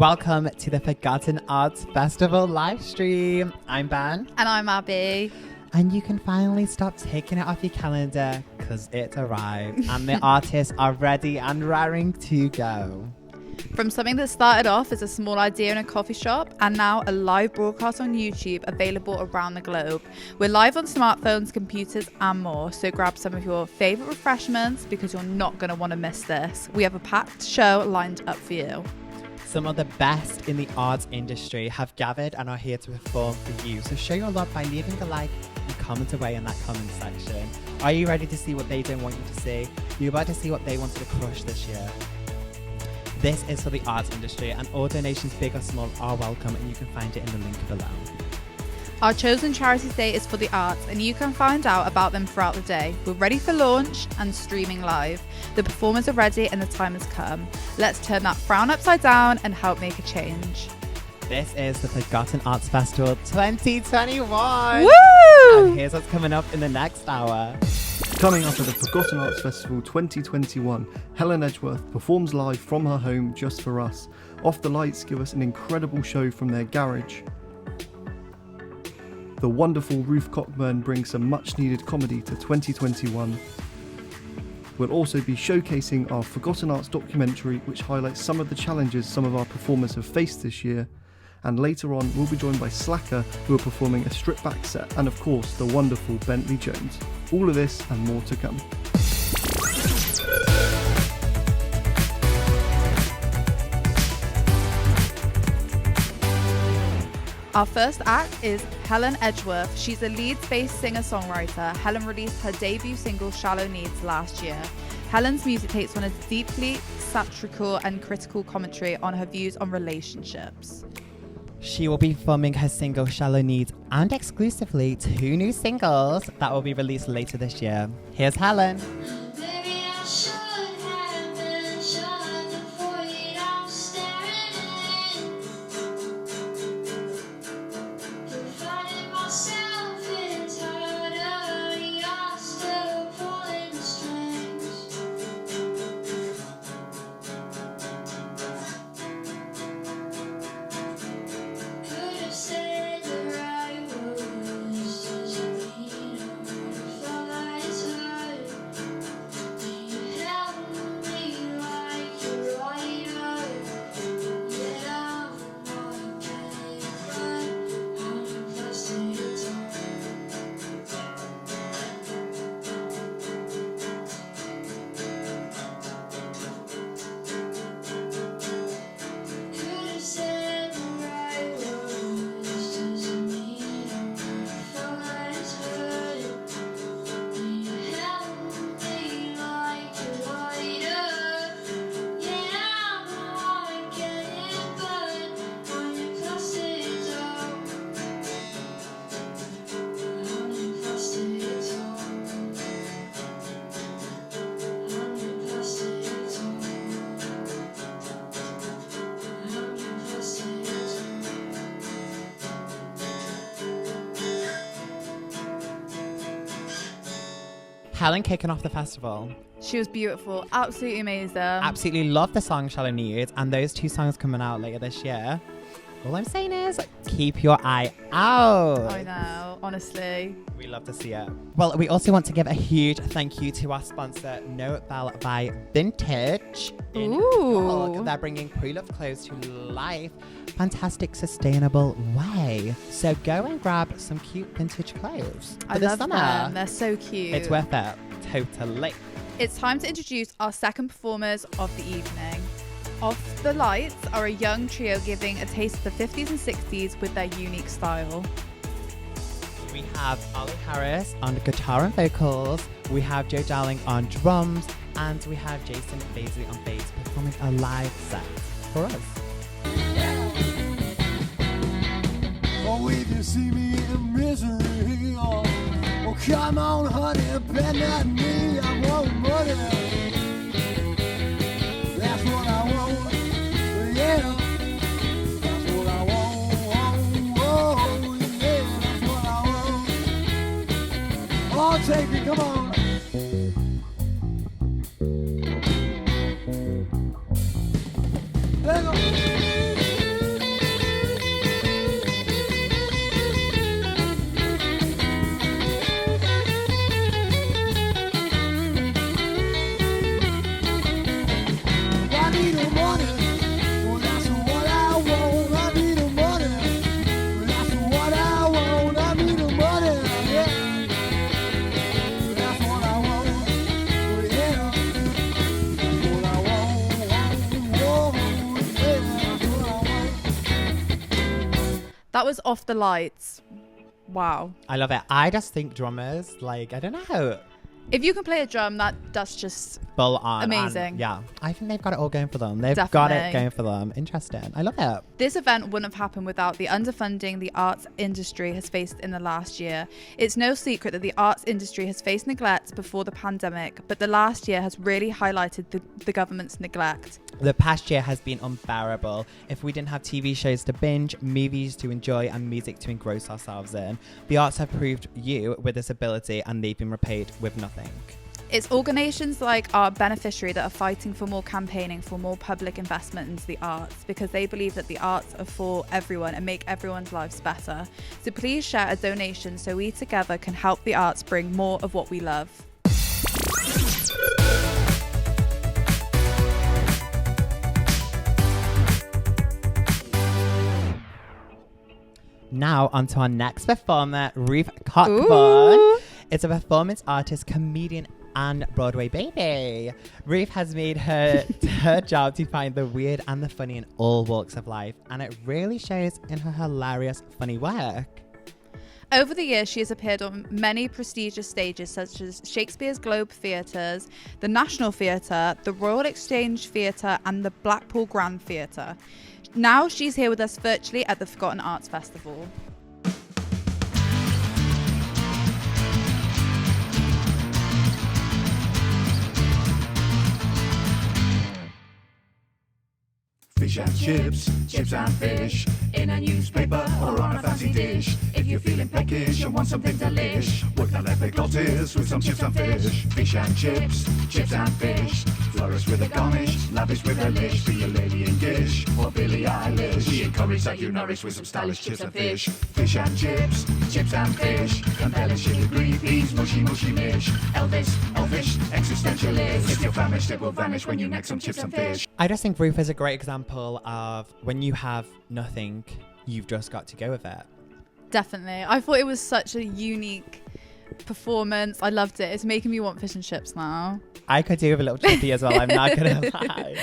Welcome to the Forgotten Arts Festival live stream. I'm Ben. And I'm Abby. And you can finally stop taking it off your calendar because it arrived and the artists are ready and raring to go. From something that started off as a small idea in a coffee shop and now a live broadcast on YouTube available around the globe. We're live on smartphones, computers and more, so grab some of your favourite refreshments because you're not going to want to miss this. We have a packed show lined up for you. Some of the best in the arts industry have gathered and are here to perform for you. So show your love by leaving a like and comment away in that comment section. Are you ready to see what they don't want you to see? You're about to see what they wanted to crush this year. This is for the arts industry and all donations, big or small, are welcome and you can find it in the link below. Our chosen charities day is for the arts and you can find out about them throughout the day. We're ready for launch and streaming live. The performers are ready and the time has come. Let's turn that frown upside down and help make a change. This is the Forgotten Arts Festival 2021. Woo! And here's what's coming up in the next hour. Coming up at the Forgotten Arts Festival 2021, Helen Edgeworth performs live from her home just for us. Off the Lights give us an incredible show from their garage. The wonderful Ruth Cockburn brings some much needed comedy to 2021. We'll also be showcasing our Forgotten Arts documentary, which highlights some of the challenges some of our performers have faced this year. And later on, we'll be joined by Slacker, who are performing a stripped back set, and of course, the wonderful Bentley Jones. All of this and more to come. Our first act is Helen Edgeworth. She's a Leeds-based singer-songwriter. Helen released her debut single, Shallow Needs, last year. Helen's music takes on a deeply satirical and critical commentary on her views on relationships. She will be performing her single Shallow Needs and exclusively 2 new singles that will be released later this year. Here's Helen. Helen kicking off the festival. She was beautiful, absolutely amazing. Absolutely love the song Shallow Needs and those 2 songs coming out later this year. All I'm saying is keep your eye out. I know, honestly. We love to see it. Well, we also want to give a huge thank you to our sponsor, No Bell by Vintage. Ooh. They're bringing pre-loved clothes to life. Fantastic, sustainable way. So go and grab some cute vintage clothes for I the love summer. them. They're so cute. It's worth it. Totally. It's time to introduce our second performers of the evening. Off the Lights are a young trio giving a taste of the 50s and 60s with their unique style. We have Ollie Harris on guitar and vocals, we have Joe Dowling on drums, and we have Jason Baisley on bass performing a live set for us. Oh, if you see me in misery, oh come on, honey, bend that knee, I want money. That's what I want, yeah. That's what I want, oh, yeah, that's what I want. Oh, take it, come on. There you go. That was off the lights. Wow. I love it. I just think drummers, like, I don't know. If you can play a drum, that's just Full on. amazing. And yeah, I think they've got it all going for them. They've got Definitely. it going for them. Interesting. I love it. This event wouldn't have happened without the underfunding the arts industry has faced in the last year. It's no secret that the arts industry has faced neglect before the pandemic, but the last year has really highlighted the government's neglect. The past year has been unbearable. If we didn't have TV shows to binge, movies to enjoy, and music to engross ourselves in, the arts have proved you with this ability, and they've been repaid with nothing. It's organisations like our beneficiary that are fighting for more campaigning for more public investment into the arts, because they believe that the arts are for everyone and make everyone's lives better. So please share a donation so we together can help the arts bring more of what we love. Now on to our next performer, Ruth Cockburn. Ooh. It's a performance artist, comedian, and Broadway baby. Ruth has made her job to find the weird and the funny in all walks of life, and it really shows in her hilarious, funny work. Over the years, she has appeared on many prestigious stages such as Shakespeare's Globe Theatres, the National Theatre, the Royal Exchange Theatre, and the Blackpool Grand Theatre. Now she's here with us virtually at the Forgotten Arts Festival. Fish and chips, chips and fish, in a newspaper or on a fancy dish. If you're feeling peckish and want something delish, work that epiglottis with some chips and fish. Fish and chips, chips and fish, flourish with a garnish, lavish with a lish. Be a lady in gish or Billie Eilish. We encourage that you nourish with some stylish chips and fish. Fish and chips and fish, embellish it with green peas, mushy mushy mish. Elvis, elfish, existentialist. If you're famished, it will vanish when you neck some chips and fish. I just think Ruth is a great example of when you have nothing, you've just got to go with it. Definitely. I thought it was such a unique performance. I loved it. It's making me want fish and chips now. I could do with a little chippy as well, I'm not gonna lie.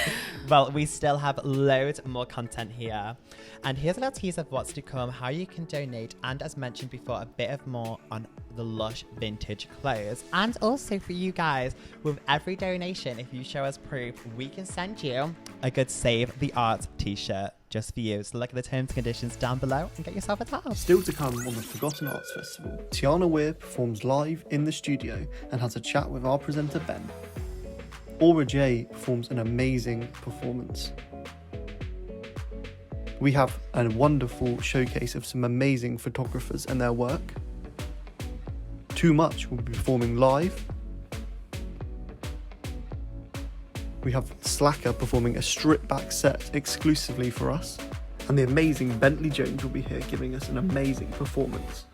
Well, we still have loads more content here. And here's a little teaser of what's to come, how you can donate, and as mentioned before, a bit of more on the lush vintage clothes. And also for you guys, with every donation, if you show us proof, we can send you a good Save the Art t-shirt just for you. So look at the terms and conditions down below and get yourself a top. Still to come on the Forgotten Arts Festival, Tiana Weir performs live in the studio and has a chat with our presenter Ben. Aura J performs an amazing performance. We have a wonderful showcase of some amazing photographers and their work. Too Much will be performing live. We have Slacker performing a stripped back set exclusively for us. And the amazing Bentley Jones will be here giving us an amazing performance.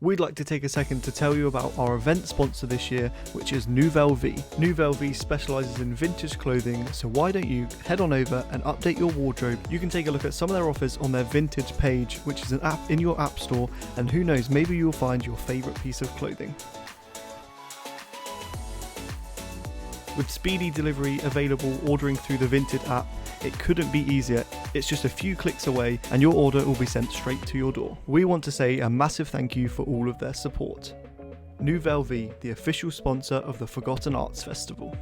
We'd like to take a second to tell you about our event sponsor this year, which is Nouvelle Vie. Nouvelle Vie specialises in vintage clothing, so why don't you head on over and update your wardrobe? You can take a look at some of their offers on their vintage page, which is an app in your app store, and who knows, maybe you'll find your favourite piece of clothing. With speedy delivery available ordering through the Vinted app, it couldn't be easier. It's just a few clicks away and your order will be sent straight to your door. We want to say a massive thank you for all of their support. Nouvelle Vie, the official sponsor of the Forgotten Arts Festival.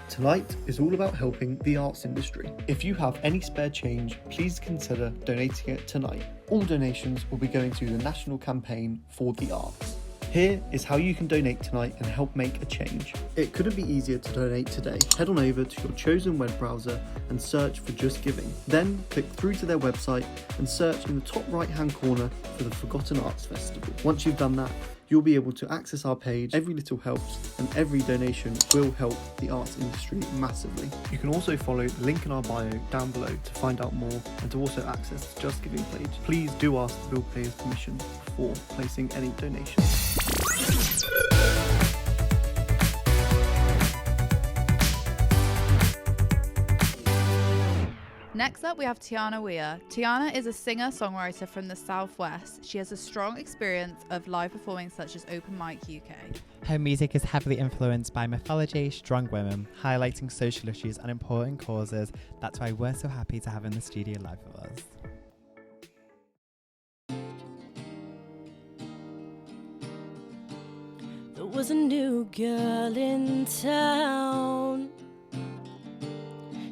Tonight is all about helping the arts industry. If you have any spare change, please consider donating it tonight. All donations will be going to the National Campaign for the Arts. Here is how you can donate tonight and help make a change. It couldn't be easier to donate today. Head on over to your chosen web browser and search for Just Giving. Then click through to their website and search in the top right hand corner for the Forgotten Arts Festival. Once you've done that, you'll be able to access our page. Every little helps and every donation will help the arts industry massively. You can also follow the link in our bio down below to find out more and to also access the Just Giving page. Please do ask the bill payer's permission before placing any donations. Next up, we have Tiana Weir. Tiana is a singer-songwriter from the Southwest. She has a strong experience of live performing such as Open Mic UK. Her music is heavily influenced by mythology, strong women, highlighting social issues and important causes. That's why we're so happy to have her in the studio live with us. was a new girl in town.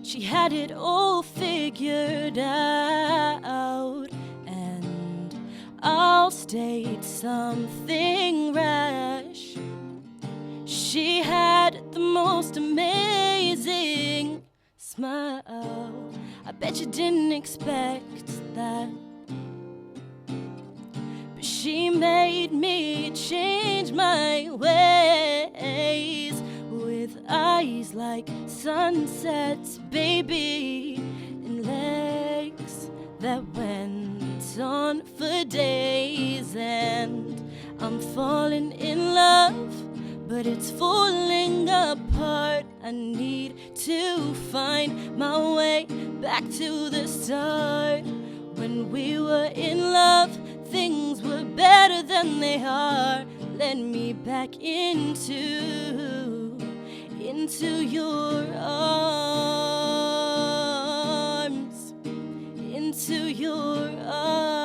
She had it all figured out, and I'll state something rash. She had the most amazing smile. I bet you didn't expect that. But she made me change my ways, with eyes like sunsets, baby, and legs that went on for days. And I'm falling in love, but it's falling apart. I need to find my way back to the start. When we were in love, things were better than they are. Let me back into your arms, into your arms.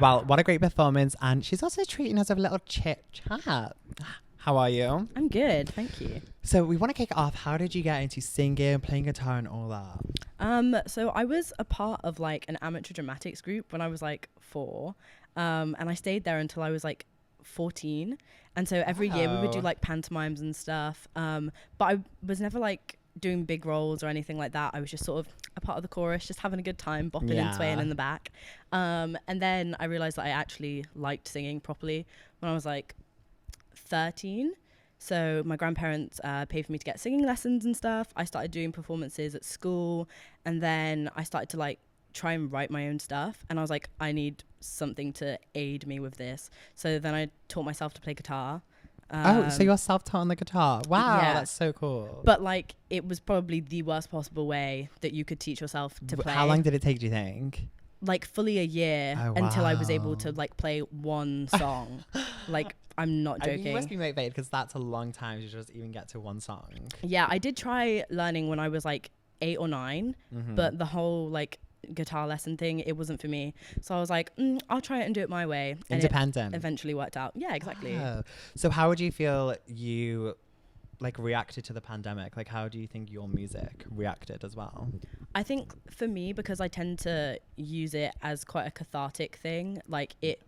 Well, what a great performance. And she's also treating us with a little chit chat. How are you? I'm good, thank you. So we want to kick it off. How did you get into singing, playing guitar and all that? So I was a part of like an amateur dramatics group when I was like 4. And I stayed there until I was like 14. And so every year we would do like pantomimes and stuff. But I was never like doing big roles or anything like that. I was just sort of a part of the chorus, just having a good time, bopping and swaying in the back. And then I realized that I actually liked singing properly when I was like 13. So my grandparents paid for me to get singing lessons and stuff. I started doing performances at school, and then I started to like try and write my own stuff, and I was like, I need something to aid me with this. So then I taught myself to play guitar. So you're self-taught on the guitar. Wow, yeah. That's so cool. But like, it was probably the worst possible way that you could teach yourself to play. How long did it take, do you think? Like fully a year until I was able to like play one song. Like, I'm not joking. I mean, you must be motivated because that's a long time to just even get to one song. Yeah, I did try learning when I was like 8 or 9, but the whole like guitar lesson thing, it wasn't for me. So I was like, I'll try it and do it my way. And independent. It eventually worked out. Yeah, exactly. Oh. So how would you feel you like reacted to the pandemic? Like, how do you think your music reacted as well? I think for me, because I tend to use it as quite a cathartic thing, like it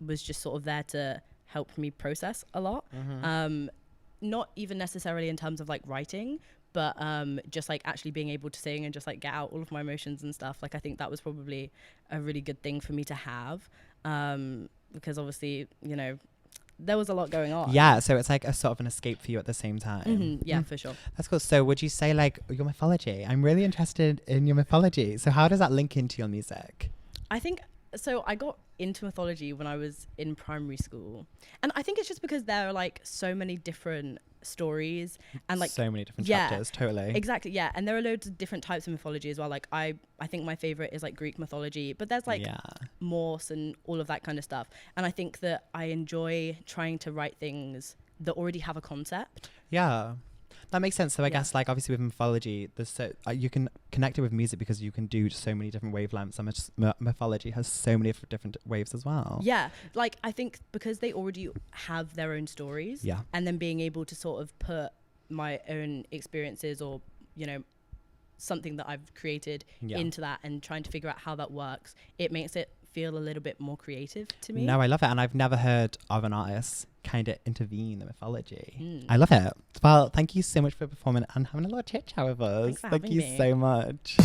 was just sort of there to help me process a lot. Not even necessarily in terms of like writing, but just like actually being able to sing and just like get out all of my emotions and stuff. Like, I think that was probably a really good thing for me to have, because obviously, you know, there was a lot going on. Yeah, so it's like a sort of an escape for you at the same time. Yeah, for sure. That's cool. So would you say like your mythology? I'm really interested in your mythology. So how does that link into your music? I think, so I got into mythology when I was in primary school. And I think it's just because there are like so many different stories and like so many different chapters. Totally. Exactly, yeah. And there are loads of different types of mythology as well. Like I think my favorite is like Greek mythology, but there's like Norse and all of that kind of stuff. And I think that I enjoy trying to write things that already have a concept. Yeah. That makes sense. So I guess like obviously with mythology, there's so you can connect it with music because you can do so many different wavelengths. And mythology has so many different waves as well. Yeah, like I think because they already have their own stories. Yeah. And then being able to sort of put my own experiences or, you know, something that I've created into that and trying to figure out how that works, it makes it feel a little bit more creative to me. No, I love it. And I've never heard of an artist kind of intervene in the mythology. I love it. Well, thank you so much for performing and having a little chit chat with us. Thank you so much.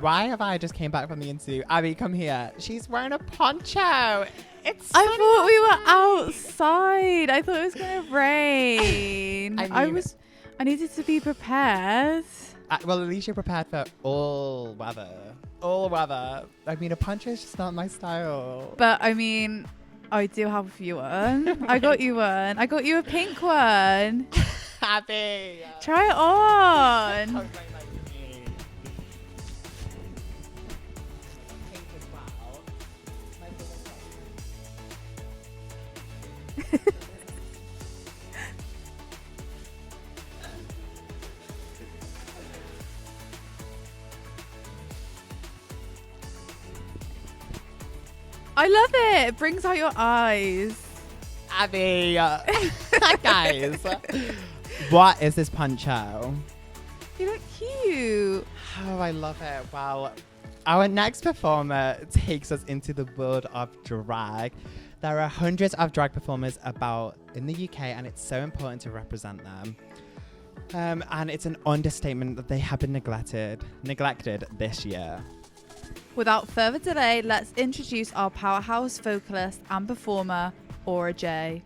Why have I just came back from the interview? Abby, come here. She's wearing a poncho. It's I thought we were outside. I thought it was going to rain. I needed to be prepared. Well, at least you're prepared for all weather. All weather. I mean, a poncho is just not my style. But I mean, I do have you one. I got you one. I got you a pink one. Abby. Try it on. I love it. It brings out your eyes. Abby, guys, what is this poncho? You look cute. Oh, I love it. Well, our next performer takes us into the world of drag. There are hundreds of drag performers about in the UK, and it's so important to represent them. And it's an understatement that they have been neglected this year. Without further delay, let's introduce our powerhouse vocalist and performer, Aura J.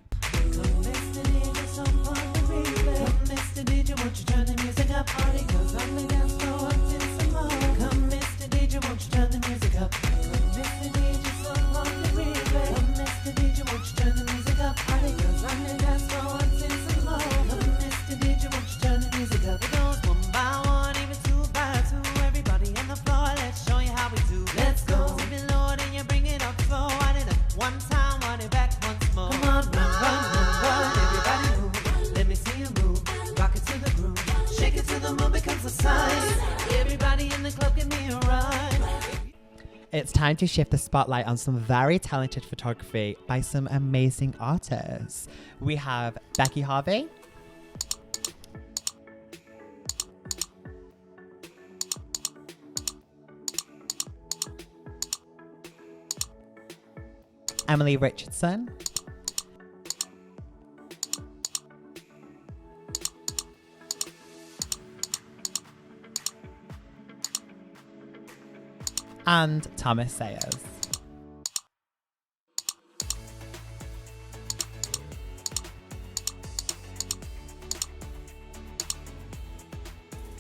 It's time to shift the spotlight on some very talented photography by some amazing artists. We have Becky Harvey, Emily Richardson, and Thomas Sayers.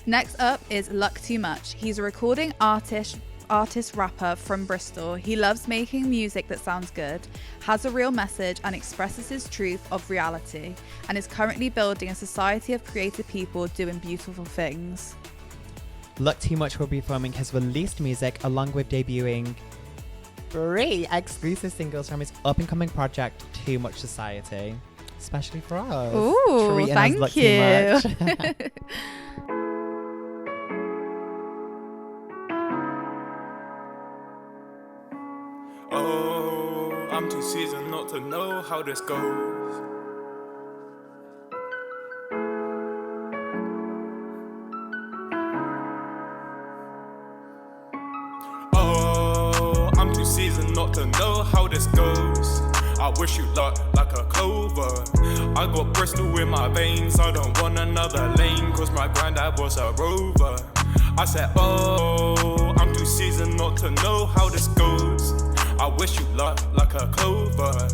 Next up is Luck Too Much. He's a recording artist rapper from Bristol. He loves making music that sounds good, has a real message, and expresses his truth of reality, and is currently building a society of creative people doing beautiful things. Luck Too Much will be performing his released music along with debuting 3 exclusive singles from his up-and-coming project, Too Much Society. Especially for us. Ooh, Treating us Luck thank you. Too Much. Oh, I'm too seasoned not to know how this goes. Oh, I'm too seasoned not to know how this goes. I wish you luck like a clover. I got Bristol in my veins, I don't want another lane, cause my granddad was a rover. I said, oh, I'm too seasoned not to know how this goes. I wish you luck like a clover.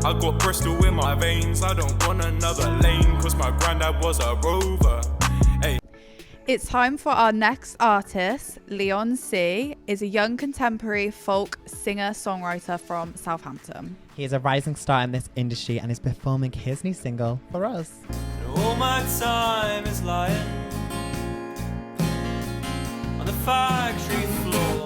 I got Bristol in my veins, I don't want another lane, cause my granddad was a rover. Hey. It's time for our next artist. Leon C is a young contemporary folk singer-songwriter from Southampton. He is a rising star in this industry and is performing his new single for us. All my time is lying on the factory floor.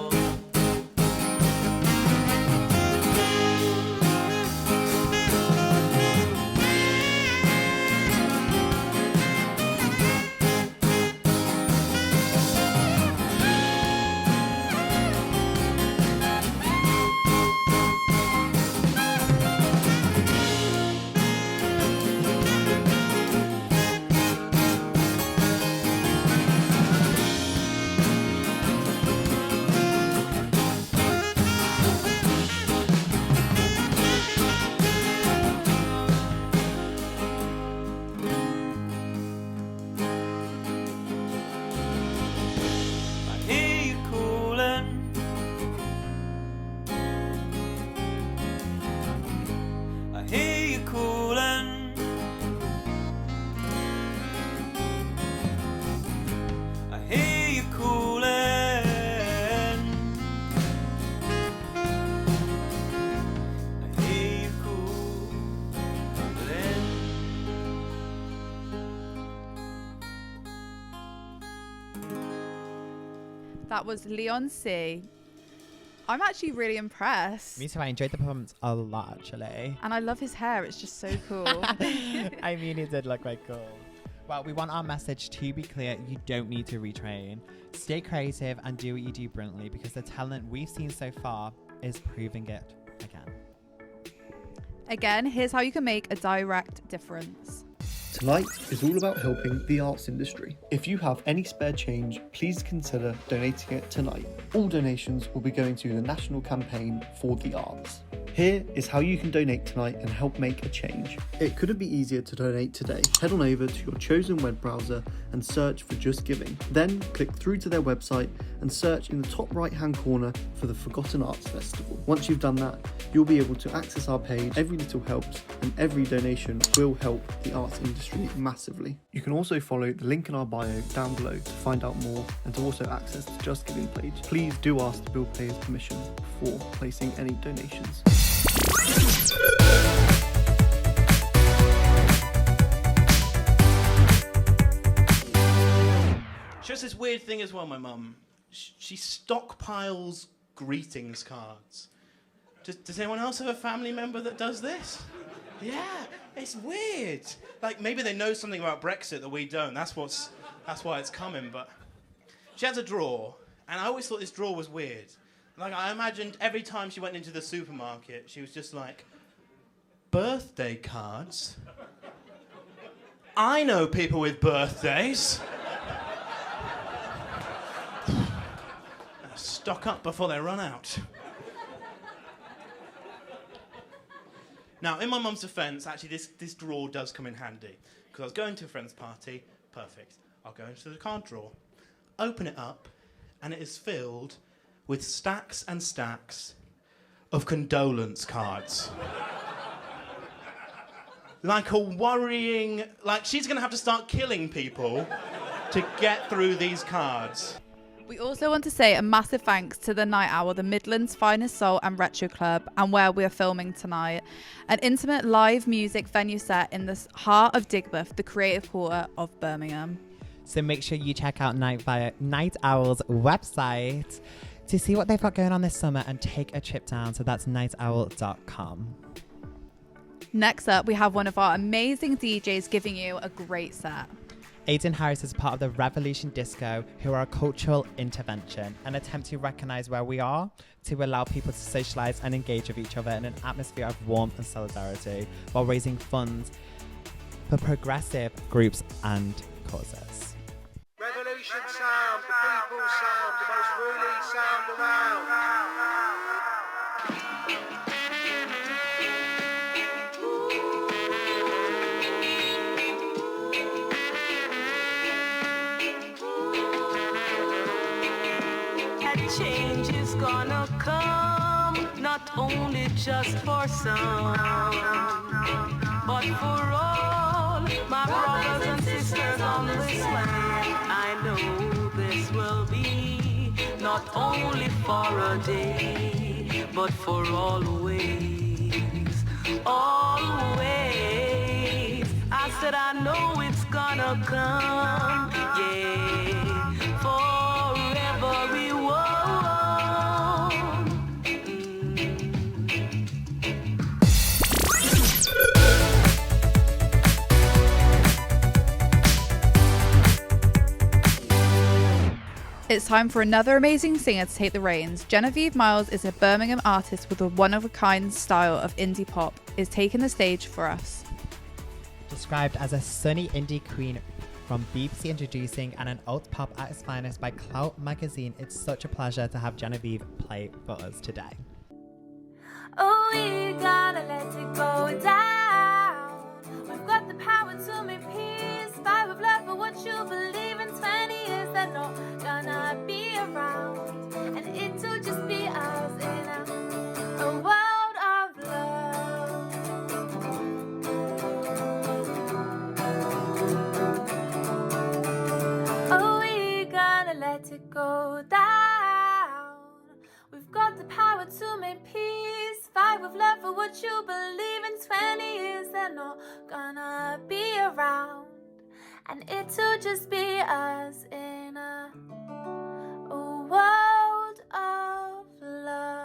That was Leon C. I'm actually really impressed. Me too. I enjoyed the performance a lot, actually. And I love his hair. It's just so cool. I mean, it did look quite cool. Well, we want our message to be clear. You don't need to retrain. Stay creative and do what you do brilliantly, because the talent we've seen so far is proving it again. Again, here's how you can make a direct difference. Tonight is all about helping the arts industry. If you have any spare change, please consider donating it tonight. All donations will be going to the national campaign for the arts. Here is how you can donate tonight and help make a change. It couldn't be easier to donate today. Head on over to your chosen web browser and search for Just Giving. Then click through to their website and search in the top right hand corner for the Forgotten Arts Festival. Once you've done that, you'll be able to access our page. Every little helps and every donation will help the arts industry massively. You can also follow the link in our bio down below to find out more and to also access the Just Giving page. Please do ask the bill payer's permission before placing any donations. She has this weird thing as well, my mum. She stockpiles greetings cards. Does anyone else have a family member that does this? Yeah, it's weird. Like, maybe they know something about Brexit that we don't. That's why it's coming, but... She has a drawer, and I always thought this drawer was weird. Like, I imagined every time she went into the supermarket, she was just like, birthday cards? I know people with birthdays. Stock up before they run out. Now, in my mum's defence, actually, this drawer does come in handy. Because I was going to a friend's party. Perfect. I'll go into the card drawer, open it up, and it is filled with stacks and stacks of condolence cards. Like a worrying... Like, she's going to have to start killing people to get through these cards. We also want to say a massive thanks to The Night Owl, the Midlands' finest soul and retro club, and where we are filming tonight. An intimate live music venue set in the heart of Digbeth, the creative quarter of Birmingham. So make sure you check out Night Owl's website to see what they've got going on this summer and take a trip down. So that's nightowl.com. Next up, we have one of our amazing DJs giving you a great set. Aidan Harris is part of the Revolution Disco, who are a cultural intervention, an attempt to recognise where we are, to allow people to socialise and engage with each other in an atmosphere of warmth and solidarity, while raising funds for progressive groups and causes. Revolution sound, the people's sound, the most ruling sound around. Change is gonna come, not only just for some, but for all my brothers and sisters on this land. I know this will be not only for a day, but for always, always. I said I know it's gonna come, yeah, forever we will. It's time for another amazing singer to take the reins. Genevieve Miles is a Birmingham artist with a one-of-a-kind style of indie pop, is taking the stage for us. Described as a sunny indie queen from BBC Introducing and an alt pop at its finest by Clout magazine, it's such a pleasure to have Genevieve play for us today. Oh, we gotta let it go down. We've got the power to make peace. Fight with love for what you believe in. 20 years they're not gonna be around, and it'll just be us in a world of love. Oh, we gonna let it go down. We've got the power to make peace. Fight with love for what you believe in. 20 years they're not gonna be around, and it'll just be us in a world of love.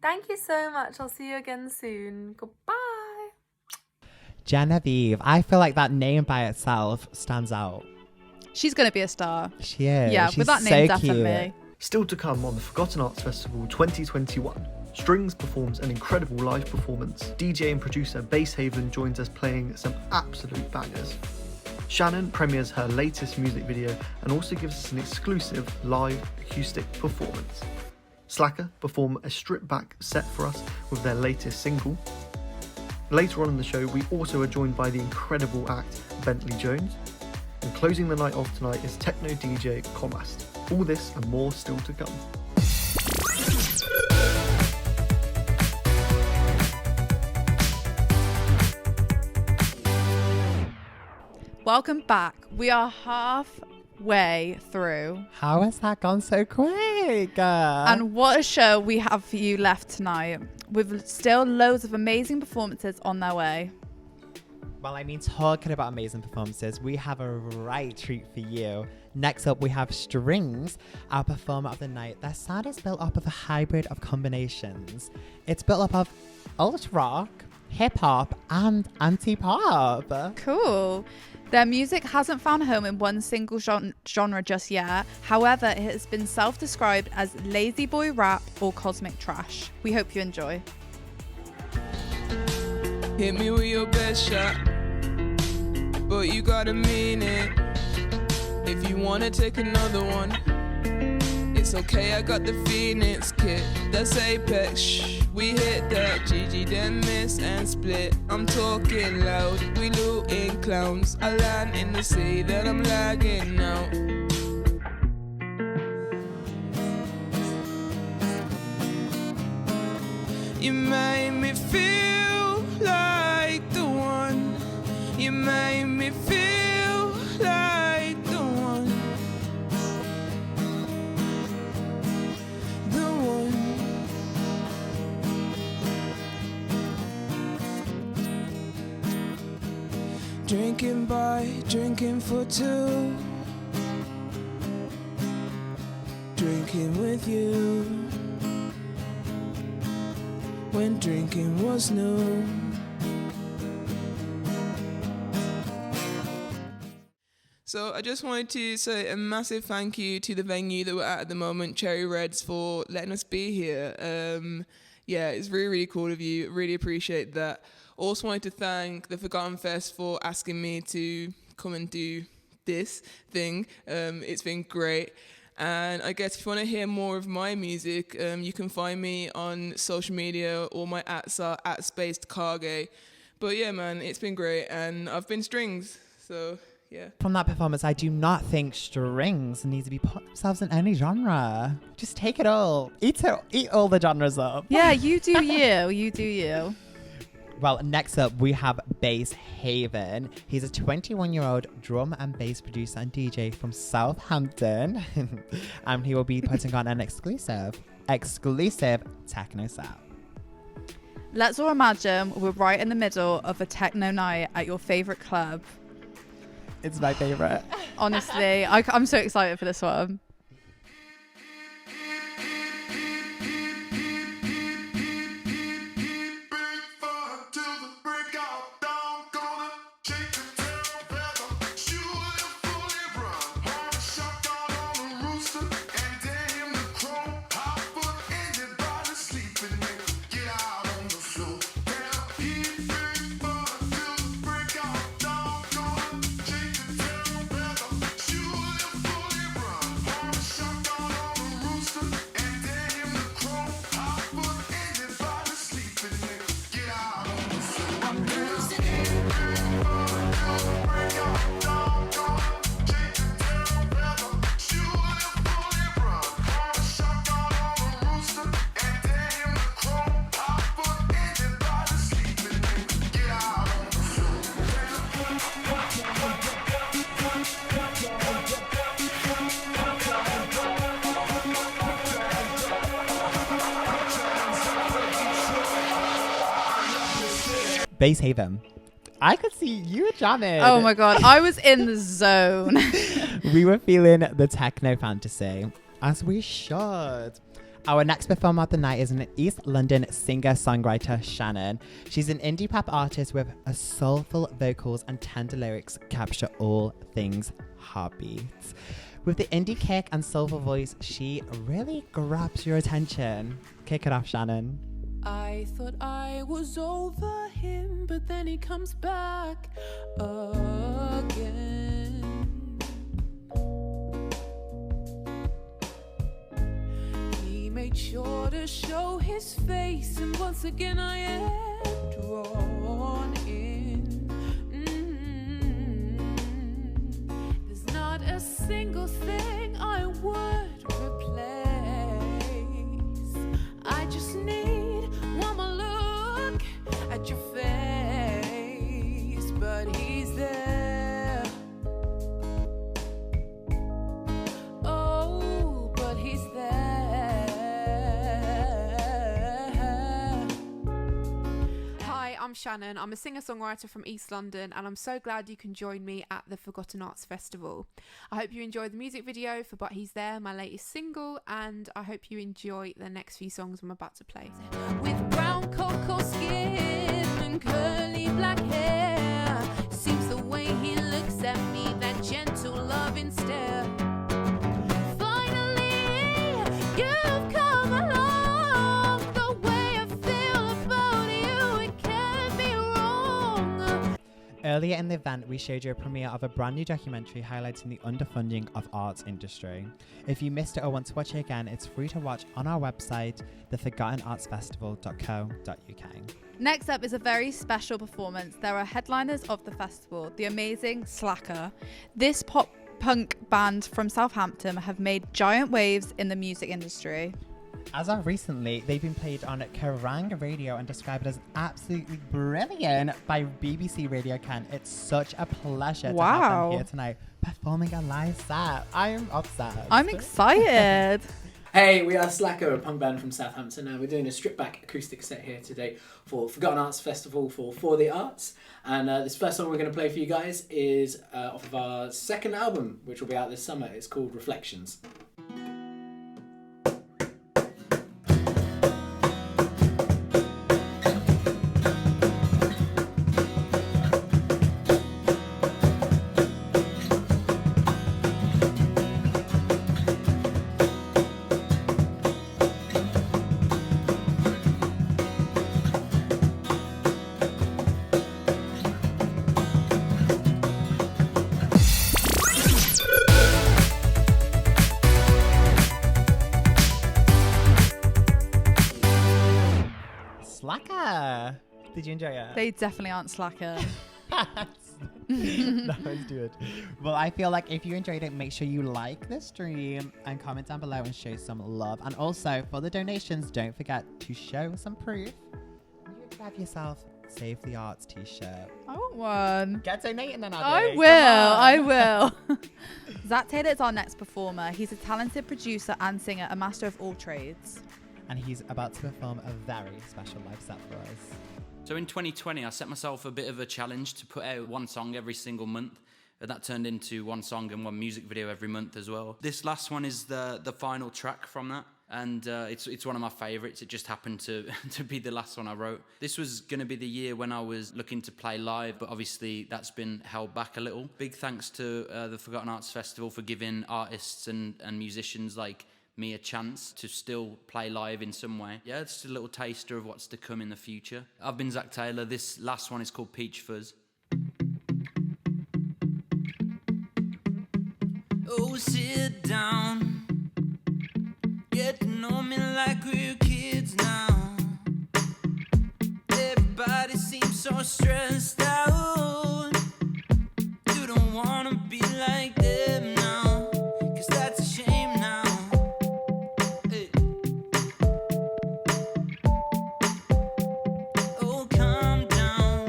Thank you so much. I'll see you again soon. Goodbye. Genevieve, I feel like that name by itself stands out. She's going to be a star. She is. Yeah, She's with that name, so definitely. Cute. Still to come on the Forgotten Arts Festival 2021. Strings performs an incredible live performance. DJ and producer Basshaven joins us playing some absolute bangers. Shannon premieres her latest music video and also gives us an exclusive live acoustic performance. Slacker perform a stripped back set for us with their latest single. Later on in the show, we also are joined by the incredible act Bentley Jones. And closing the night off tonight is techno DJ Comast. All this and more still to come. Welcome back. We are halfway through. How has that gone so quick? And what a show we have for you left tonight, with still loads of amazing performances on their way. Well, I mean, talking about amazing performances, we have a right treat for you. Next up, we have Strings, our performer of the night. Their sound is built up of a hybrid of combinations. It's built up of alt rock, hip hop, and anti-pop. Cool. Their music hasn't found a home in one single genre just yet. However, it has been self-described as lazy boy rap or cosmic trash. We hope you enjoy. Hit me with your best shot, but you gotta mean it. If you wanna take another one, it's okay, I got the Phoenix kit. That's Apex, shh, we hit that. GG then miss and split, I'm talking loud. We looting clowns, I land in the sea that I'm lagging now. You made me feel like the one. You made me feel like the one. The one. Drinking by, drinking for two. Drinking with you. When drinking was new. So I just wanted to say a massive thank you to the venue that we're at the moment, Cherry Reds, for letting us be here. Yeah, it's really, really cool of you. Really appreciate that. Also wanted to thank the Forgotten Fest for asking me to come and do this thing. It's been great. And I guess if you want to hear more of my music, you can find me on social media. All my ats are @SpacedKage. But yeah, man, it's been great. And I've been Strings, so yeah. From that performance, I do not think Strings need to be put themselves in any genre. Just take it all. Eat all the genres up. Yeah, you do you. You do you. Well, next up, we have Basshaven. He's a 21-year-old drum and bass producer and DJ from Southampton. And he will be putting on an exclusive techno set. Let's all imagine we're right in the middle of a techno night at your favourite club. It's my favourite. Honestly, I'm so excited for this one. Basshaven. I could see you jamming. Oh my god, I was in the zone. We were feeling the techno fantasy, as we should. Our next performer of the night is an East London singer-songwriter, Shannon. She's an indie pop artist with a soulful vocals and tender lyrics capture all things heartbeats. With the indie kick and soulful voice, she really grabs your attention. Kick it off, Shannon. I thought I was over him, but then he comes back again. He made sure to show his face, and once again I am drawn in. There's not a single thing I would replace. I just need one more look at your face, but he's there. Oh, but he's there. Hi, I'm Shannon. I'm a singer-songwriter from East London, and I'm so glad you can join me at the Forgotten Arts Festival. I hope you enjoy the music video for But He's There, my latest single, and I hope you enjoy the next few songs I'm about to play. With brown cocoa skin and curly black hair, seems the way he looks at me, that gentle loving stare. Finally, you've come along. The way I feel about you, it can't be wrong. Earlier in the event, we showed you a premiere of a brand new documentary highlighting the underfunding of arts industry. If you missed it or want to watch it again, it's free to watch on our website, theforgottenartsfestival.co.uk. Next up is a very special performance. There are headliners of the festival, the amazing Slacker. This pop punk band from Southampton have made giant waves in the music industry. As of recently, they've been played on Kerrang Radio and described as absolutely brilliant by BBC Radio Kent. It's such a pleasure to have them here tonight performing a live set. I'm obsessed. I'm excited. Hey, we are Slacker, a punk band from Southampton, and we're doing a stripped-back acoustic set here today for Forgotten Arts Festival for the Arts. And this first song we're going to play for you guys is off of our second album, which will be out this summer. It's called Reflections. Slacker! Did you enjoy it? They definitely aren't Slacker. That was good. Well, I feel like if you enjoyed it, make sure you like the stream and comment down below and show some love. And also, for the donations, don't forget to show some proof. You grab yourself Save the Arts t-shirt. I want one. Get donating then, I will. Zach Taylor is our next performer. He's a talented producer and singer, a master of all trades. And he's about to perform a very special live set for us. So in 2020, I set myself a bit of a challenge to put out one song every single month. And that turned into one song and one music video every month as well. This last one is the final track from that. And it's one of my favourites. It just happened to be the last one I wrote. This was going to be the year when I was looking to play live, but obviously that's been held back a little. Big thanks to the Forgotten Arts Festival for giving artists and musicians like me a chance to still play live in some way. Yeah, it's a little taster of what's to come in the future. I've been Zach Taylor. This last one is called Peach Fuzz. Oh, sit down. Get to know me like we're kids now. Everybody seems so stressed out. You don't wanna be like them now, 'cause that's a shame now. Hey. Oh, calm down.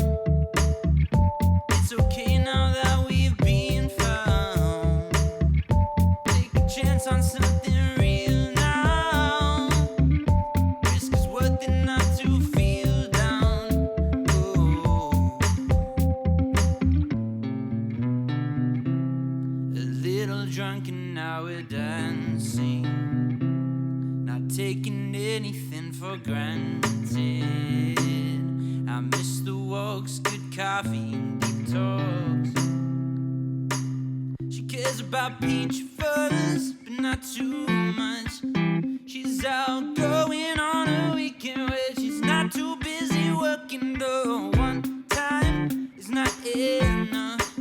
It's okay now that we've been found. Take a chance on something real now. Risk is worth it not to feel down. Oh. for granted. I miss the walks, good coffee, and deep talks. She cares about peach fuzz, but not too much. She's out going on a weekend where she's not too busy working, though one time is not enough.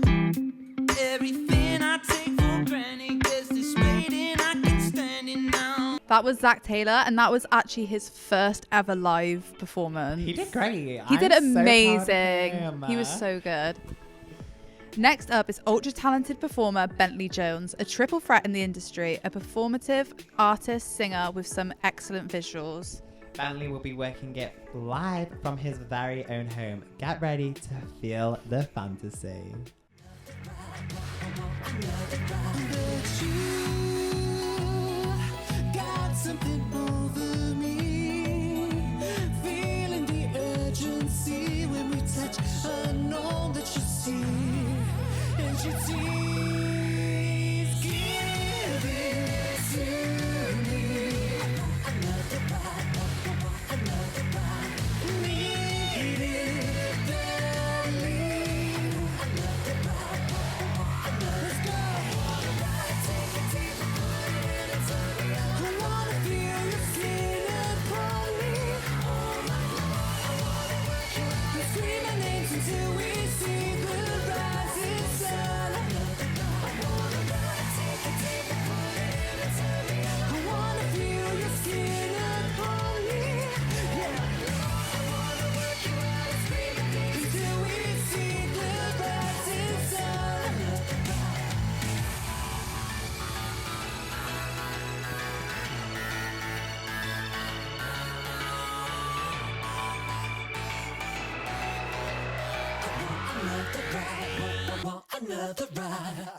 Everything I take for granted gets displayed and I can stand it now. That was Zach Taylor, and that was actually his first ever live performance. He did great. He did I'm so proud of amazing. him. He was so good. Next up is ultra-talented performer Bentley Jones, a triple threat in the industry, a performative artist, singer with some excellent visuals. Bentley will be working it live from his very own home. Get ready to feel the fantasy. Got something over me, feeling the urgency when we touch. I know that you see, and your tears give it to me. Another ride, need it badly. Another ride, let's go. Take it deeper, put it in a tummy. I wanna feel your skin upon me. I wanna work you out. Let's scream our names until we see the rising sun. I wanna take it deeper, put it in a tummy. I wanna feel your skin upon me. Yeah. I wanna work you out. Let's scream our names until we see the rising sun. Another ride.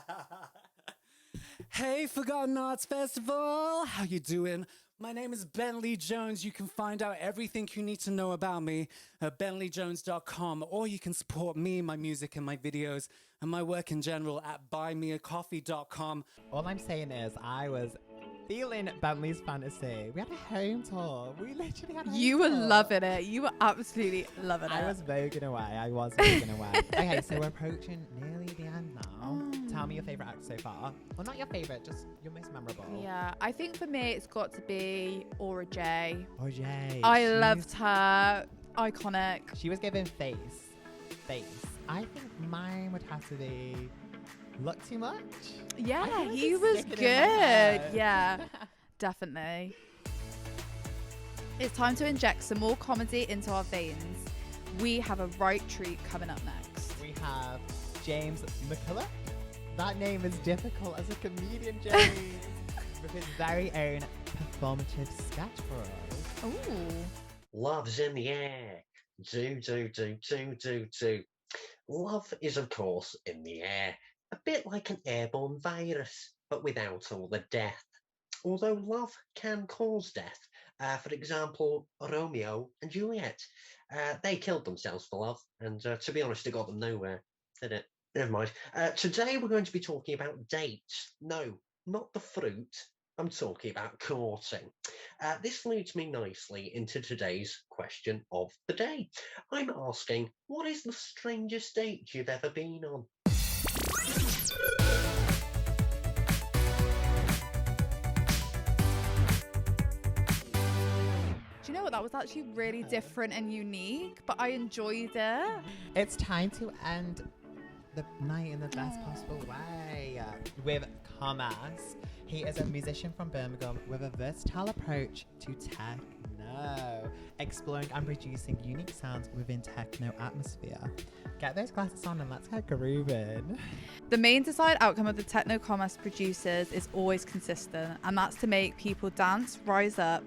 Hey, Forgotten Arts Festival, how you doing? My name is Bentley Jones. You can find out everything you need to know about me at bentleyjones.com, or you can support me, my music, and my videos, and my work in general at buymeacoffee.com. All I'm saying is I was feeling Bentley's fantasy. We had a home tour. We literally had a home You were tour. loving it. You were absolutely loving it. I was voguing away. Okay, so we're approaching nearly the end now. Tell me your favourite act so far. Well, not your favourite, just your most memorable. Yeah, I think for me it's got to be Aura J. Oh, Jay. I loved her. Iconic. She was given face. I think mine would have to be Look Too Much. Yeah, I feel like he it's was sticking good. in my head. Yeah, definitely. It's time to inject some more comedy into our veins. We have a right treat coming up next. We have James McCulloch. That name is difficult as a comedian, James. With his very own performative sketch for us. Ooh. Love's in the air. Do. Love is, of course, in the air. A bit like an airborne virus, but without all the death. Although love can cause death. For example, Romeo and Juliet. They killed themselves for love, and to be honest, it got them nowhere, did it? Never mind. Today we're going to be talking about dates. No, not the fruit. I'm talking about courting. This leads me nicely into today's question of the day. I'm asking, what is the strangest date you've ever been on? Do you know what? That was actually really different and unique, but I enjoyed it. It's time to end the night in the best possible way with Kamas. He is a musician from Birmingham with a versatile approach to techno, exploring and producing unique sounds within techno atmosphere. Get those glasses on and let's get grooving. The main desired outcome of the techno commerce producers is always consistent, and that's to make people dance, rise up,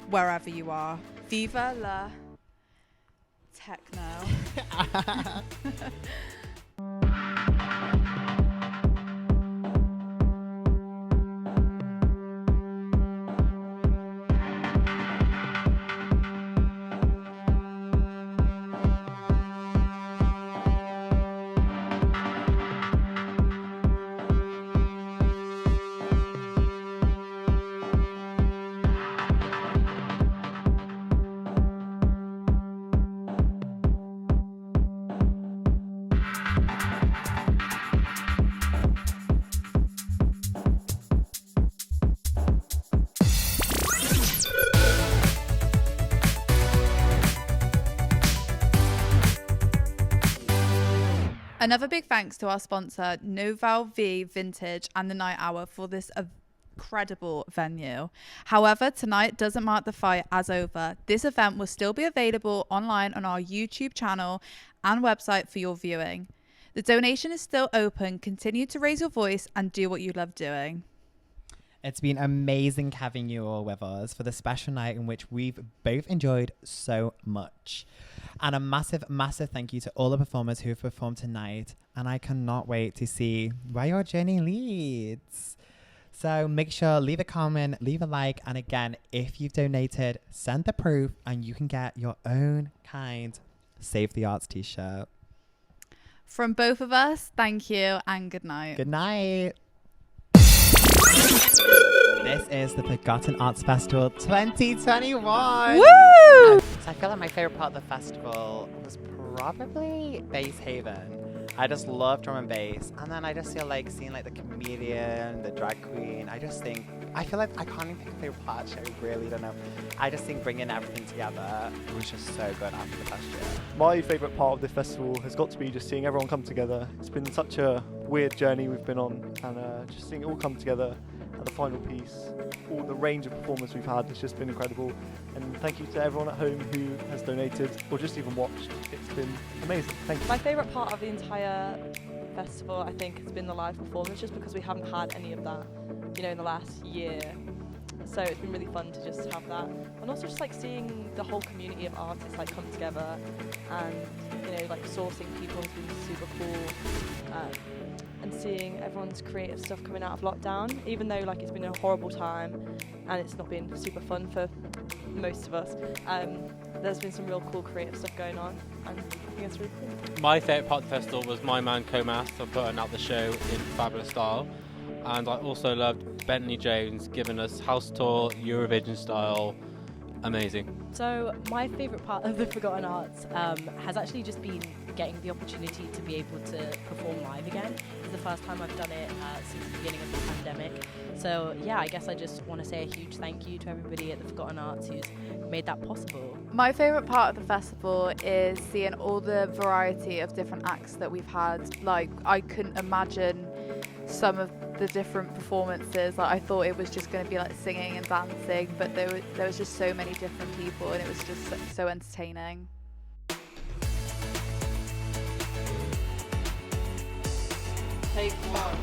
wherever you are. Viva la techno. Another big thanks to our sponsor, Noval V Vintage and the Night Hour, for this incredible venue. However, tonight doesn't mark the fight as over. This event will still be available online on our YouTube channel and website for your viewing. The donation is still open. Continue to raise your voice and do what you love doing. It's been amazing having you all with us for the special night in which we've both enjoyed so much. And a massive, massive thank you to all the performers who have performed tonight. And I cannot wait to see where your journey leads. So make sure, leave a comment, leave a like. And again, if you've donated, send the proof and you can get your own kind Save the Arts t-shirt. From both of us, thank you and good night. Good night. This is the Forgotten Arts Festival 2021. Woo! So I feel like my favorite part of the festival was probably Bass Haven. I just love drum and bass, and then I just feel like seeing like the comedian, the drag queen. I feel like I can't even think of favorite parts. I really don't know. I just think bringing everything together was just so good after the past year. My favourite part of this festival has got to be just seeing everyone come together. It's been such a weird journey we've been on, and just seeing it all come together at the final piece. All the range of performers we've had has just been incredible. And thank you to everyone at home who has donated or just even watched. It's been amazing. Thank you. My favourite part of the entire festival, I think, has been the live performance, just because we haven't had any of that, in the last year. So it's been really fun to just have that, and also just like seeing the whole community of artists like come together, and like sourcing people has been super cool, and seeing everyone's creative stuff coming out of lockdown, even though like it's been a horrible time and it's not been super fun for most of us. There's been some real cool creative stuff going on, and I think it's really cool. My favourite part of the festival was my man Comas for putting out the show in fabulous style. And I also loved Bentley Jones giving us house tour, Eurovision style. Amazing. So my favourite part of the Forgotten Arts has actually just been getting the opportunity to be able to perform live again. It's the first time I've done it since the beginning of the pandemic. So yeah, I guess I just want to say a huge thank you to everybody at the Forgotten Arts who's made that possible. My favourite part of the festival is seeing all the variety of different acts that we've had. Like, I couldn't imagine some of the different performances. Like, I thought it was just going to be like singing and dancing, but there was just so many different people, and it was just so entertaining. Take one.